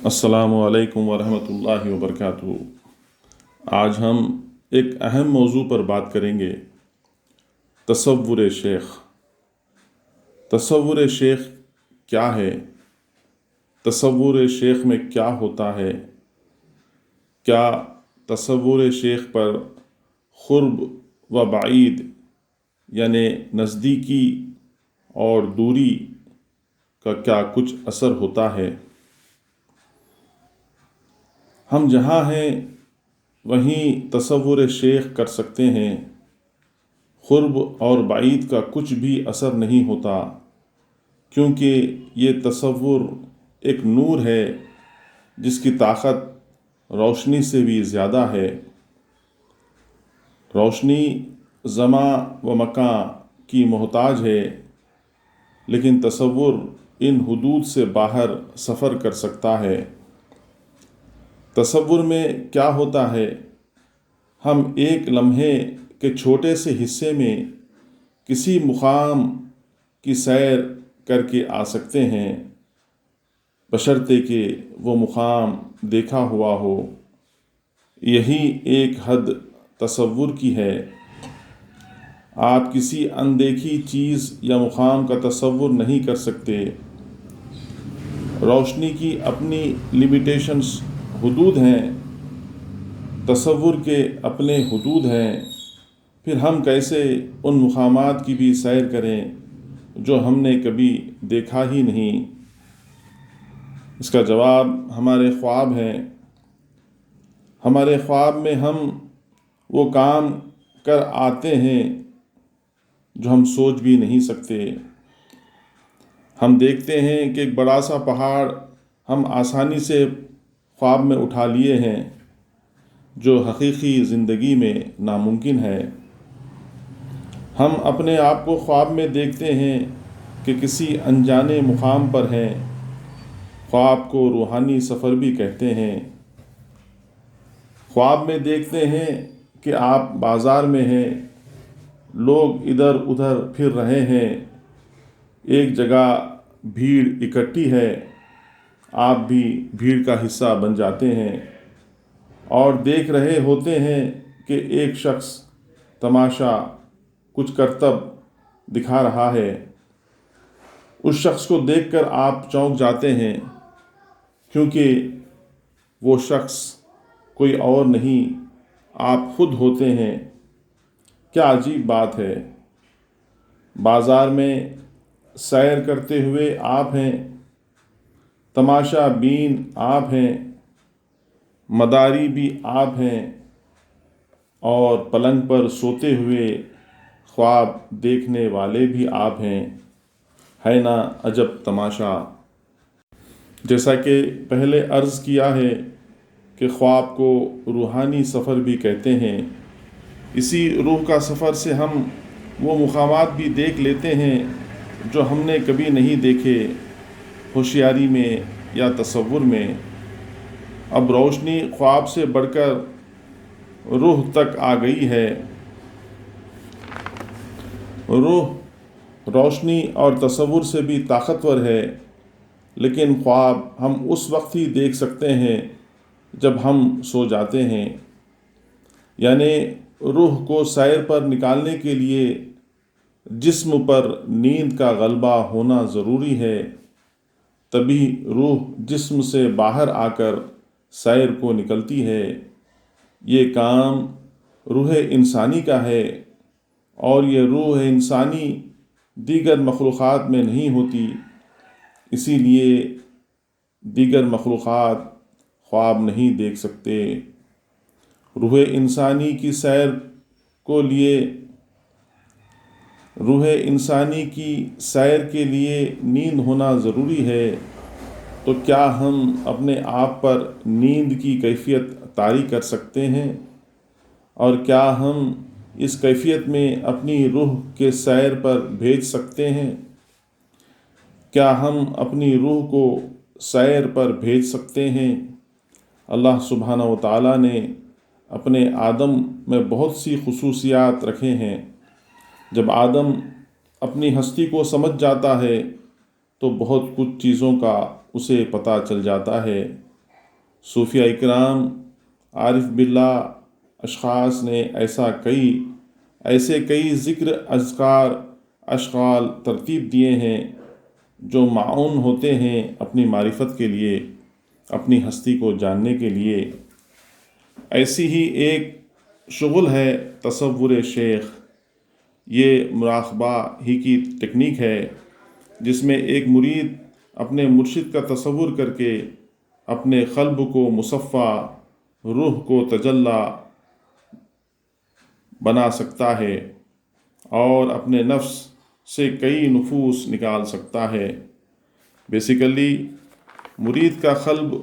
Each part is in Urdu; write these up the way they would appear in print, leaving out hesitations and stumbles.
السلام علیکم ورحمۃ اللہ وبرکاتہ۔ آج ہم ایک اہم موضوع پر بات کریں گے، تصور شیخ۔ تصور شیخ کیا ہے؟ تصور شیخ میں کیا ہوتا ہے؟ کیا تصور شیخ پر قرب و بعید یعنی نزدیکی اور دوری کا کیا کچھ اثر ہوتا ہے؟ ہم جہاں ہیں وہیں تصور شیخ کر سکتے ہیں، قرب اور بعید کا کچھ بھی اثر نہیں ہوتا، کیونکہ یہ تصور ایک نور ہے جس کی طاقت روشنی سے بھی زیادہ ہے۔ روشنی زمان و مکان کی محتاج ہے، لیکن تصور ان حدود سے باہر سفر کر سکتا ہے۔ تصور میں کیا ہوتا ہے؟ ہم ایک لمحے کے چھوٹے سے حصے میں کسی مقام کی سیر کر کے آ سکتے ہیں، بشرطے کہ وہ مقام دیکھا ہوا ہو۔ یہی ایک حد تصور کی ہے۔ آپ کسی اندیکھی چیز یا مقام کا تصور نہیں کر سکتے۔ روشنی کی اپنی لیمیٹیشنز حدود ہیں، تصور کے اپنے حدود ہیں، پھر ہم کیسے ان مقامات کی بھی سیر کریں جو ہم نے کبھی دیکھا ہی نہیں؟ اس کا جواب ہمارے خواب ہیں۔ ہمارے خواب میں ہم وہ کام کر آتے ہیں جو ہم سوچ بھی نہیں سکتے۔ ہم دیکھتے ہیں کہ ایک بڑا سا پہاڑ ہم آسانی سے خواب میں اٹھا لیے ہیں، جو حقیقی زندگی میں ناممکن ہے۔ ہم اپنے آپ کو خواب میں دیکھتے ہیں کہ کسی انجانے مقام پر ہیں۔ خواب کو روحانی سفر بھی کہتے ہیں۔ خواب میں دیکھتے ہیں کہ آپ بازار میں ہیں، لوگ ادھر ادھر پھر رہے ہیں، ایک جگہ بھیڑ اکٹھی ہے، آپ بھی بھیڑ کا حصہ بن جاتے ہیں اور دیکھ رہے ہوتے ہیں کہ ایک شخص تماشا کچھ کرتب دکھا رہا ہے۔ اس شخص کو دیکھ کر آپ چونک جاتے ہیں، کیونکہ وہ شخص کوئی اور نہیں، آپ خود ہوتے ہیں۔ کیا عجیب بات ہے! بازار میں سیر کرتے ہوئے آپ ہیں، تماشا بین آپ ہیں، مداری بھی آپ ہیں، اور پلنگ پر سوتے ہوئے خواب دیکھنے والے بھی آپ ہیں۔ ہے نا عجب تماشا! جیسا کہ پہلے عرض کیا ہے کہ خواب کو روحانی سفر بھی کہتے ہیں۔ اسی روح کا سفر سے ہم وہ مقامات بھی دیکھ لیتے ہیں جو ہم نے کبھی نہیں دیکھے، ہوشیاری میں یا تصور میں۔ اب روشنی خواب سے بڑھ کر روح تک آ گئی ہے۔ روح روشنی اور تصور سے بھی طاقتور ہے، لیکن خواب ہم اس وقت ہی دیکھ سکتے ہیں جب ہم سو جاتے ہیں۔ یعنی روح کو سیر پر نکالنے کے لیے جسم پر نیند کا غلبہ ہونا ضروری ہے، تبھی روح جسم سے باہر آ کر سیر کو نکلتی ہے۔ یہ کام روح انسانی کا ہے، اور یہ روح انسانی دیگر مخلوقات میں نہیں ہوتی، اسی لیے دیگر مخلوقات خواب نہیں دیکھ سکتے۔ روح انسانی کی سیر کے لیے نیند ہونا ضروری ہے، تو کیا ہم اپنے آپ پر نیند کی کیفیت طاری کر سکتے ہیں؟ اور کیا ہم اس کیفیت میں اپنی روح کے سیر پر بھیج سکتے ہیں؟ کیا ہم اپنی روح کو سیر پر بھیج سکتے ہیں؟ اللہ سبحانہ و تعالیٰ نے اپنے آدم میں بہت سی خصوصیات رکھے ہیں۔ جب آدم اپنی ہستی کو سمجھ جاتا ہے تو بہت کچھ چیزوں کا اسے پتہ چل جاتا ہے۔ صوفیہ اکرام عارف باللہ اشخاص نے ایسے کئی ذکر اذکار اشغال ترتیب دیے ہیں جو معاون ہوتے ہیں اپنی معرفت کے لیے، اپنی ہستی کو جاننے کے لیے۔ ایسی ہی ایک شغل ہے تصور شیخ۔ یہ مراقبہ ہی کی ٹیکنیک ہے جس میں ایک مرید اپنے مرشد کا تصور کر کے اپنے قلب کو مصفا، روح کو تجلی بنا سکتا ہے اور اپنے نفس سے کئی نفوس نکال سکتا ہے۔ بیسیکلی مرید کا قلب،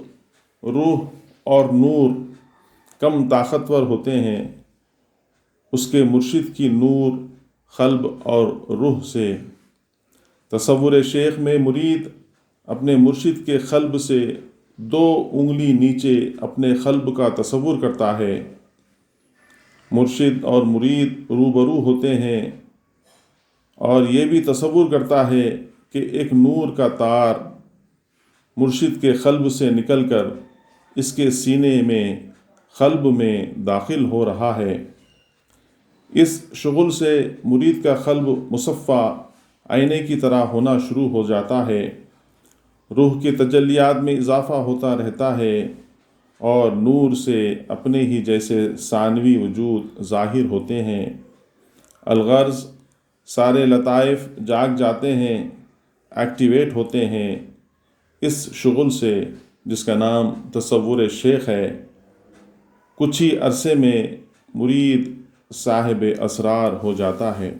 روح اور نور کم طاقتور ہوتے ہیں اس کے مرشد کی نور قلب اور روح سے۔ تصور شیخ میں مرید اپنے مرشد کے قلب سے 2 انگلی نیچے اپنے قلب کا تصور کرتا ہے۔ مرشد اور مرید روبرو ہوتے ہیں اور یہ بھی تصور کرتا ہے کہ ایک نور کا تار مرشد کے قلب سے نکل کر اس کے سینے میں، قلب میں داخل ہو رہا ہے۔ اس شغل سے مرید کا قلب مصفا آئینے کی طرح ہونا شروع ہو جاتا ہے، روح کے تجلیات میں اضافہ ہوتا رہتا ہے اور نور سے اپنے ہی جیسے ثانوی وجود ظاہر ہوتے ہیں۔ الغرض سارے لطائف جاگ جاتے ہیں، ایکٹیویٹ ہوتے ہیں اس شغل سے جس کا نام تصور شیخ ہے۔ کچھ ہی عرصے میں مرید صاحب اسرار ہو جاتا ہے۔